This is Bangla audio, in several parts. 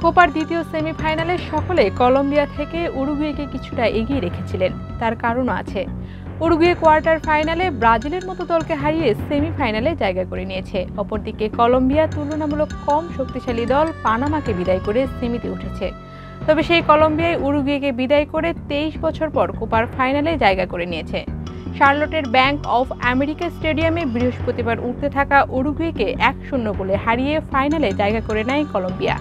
কোপার দ্বিতীয় সেমিফাইনালে সকলে কলম্বিয়া থেকে উরুগুয়েকে কিছুটা এগিয়ে রেখেছিলেন। তার কারণও আছে। উরুগুয়ে কোয়ার্টার ফাইনালে ব্রাজিলের মতো দলকে হারিয়ে সেমিফাইনালে জায়গা করে নিয়েছে। অপরদিকে কলম্বিয়া তুলনামূলক কম শক্তিশালী দল পানামাকে বিদায় করে সেমিতে উঠেছে। তবে সেই কলম্বিয়ায় উরুগুয়েকে বিদায় করে 23 বছর পর কোপার ফাইনালে জায়গা করে নিয়েছে। শার্লটের ব্যাংক অফ আমেরিকা স্টেডিয়ামে বৃহস্পতিবার উঠতে থাকা উরুগুয়েকে 1-0 গোলে হারিয়ে ফাইনালে জায়গা করে নেয় কলম্বিয়া।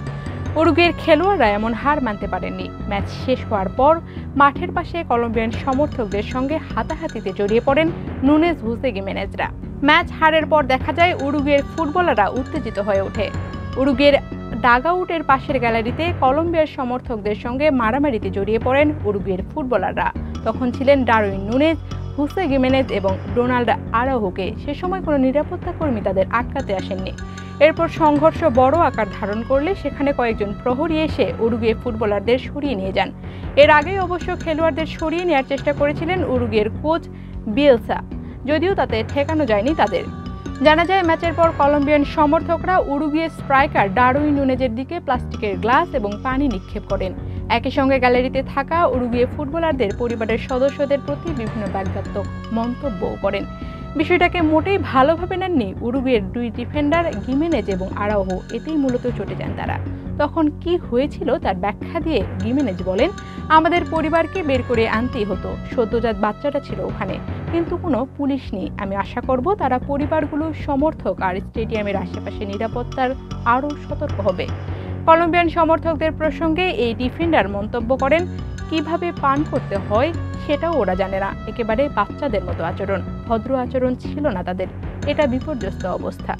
উরুগুয়ের খেলোয়াড়রা এমন হার মানতে পারেননি। ম্যাচ শেষ হওয়ার পর মাঠের পাশে কলম্বিয়ান সমর্থকদের সঙ্গে হাতাহাতিতে জড়িয়ে পড়েন নুনেজ হুসে গিমেনেজরা। ম্যাচ হারের পর দেখা যায় উরুগুয়ের ফুটবলাররা উত্তেজিত হয়ে ওঠে। উরুগুয়ের ডাগআউটের পাশের গ্যালারিতে কলম্বিয়ার সমর্থকদের সঙ্গে মারামারিতে জড়িয়ে পড়েন উরুগুয়ের ফুটবলাররা। তখন ছিলেন ডারউইন নুনেজ, হুসে গিমেনেজ এবং রোনাল্ড আরাউজোকে। সে সময় কোনো নিরাপত্তা কর্মী তাদের আটকাতে আসেননি। এরপর সংঘর্ষ বড় আকার ধারণ করলে সেখানে কয়েকজন প্রহরী এসে উরুগুয়ে ফুটবলারদের সরিয়ে নিয়ে যান। এর আগেই অবশ্য খেলোয়াড়দের সরিয়ে নেওয়ার চেষ্টা করেছিলেন উরুগুয়ের কোচ বিয়েলসা, যদিও তাতে ঠেকানো যায়নি তাদের। জানা যায় ম্যাচের পর কলম্বিয়ান সমর্থকরা উরুগুয়ে স্ট্রাইকার ডারউইন নুনেজের দিকে প্লাস্টিকের গ্লাস এবং পানি নিক্ষেপ করেন। একই সঙ্গে গ্যালারিতে থাকা উরুগুয়ে ফুটবলারদের পরিবারের সদস্যদের প্রতি বিভিন্ন ব্যঙ্গাত্মক মন্তব্যও করেন। বিষয়টাকে মোটেই ভালোভাবে নেননি উরুগুয়ের দুই ডিফেন্ডার গিমেনেজ এবং আরাউজো। এতেই মূলত চটে যান তারা। তখন কি হয়েছিল তার ব্যাখ্যা দিয়ে গিমেনেজ বলেন, আমাদের পরিবারকে বের করে আনতেই হতো। সদ্যজাত বাচ্চাটা ছিল ওখানে, কিন্তু কোনো পুলিশ নেই। আমি আশা করব তারা পরিবারগুলো, সমর্থক আর স্টেডিয়ামের আশেপাশে নিরাপত্তার আরও সতর্ক হবে। কলম্বিয়ান সমর্থকদের প্রসঙ্গে এই ডিফেন্ডার মন্তব্য করেন, কিভাবে পান করতে হয় সেটাও ওরা জানে না। একেবারে বাচ্চাদের মতো আচরণ, ভদ্র আচরণ ছিল না তাদের। এটা বিপর্যস্ত অবস্থা।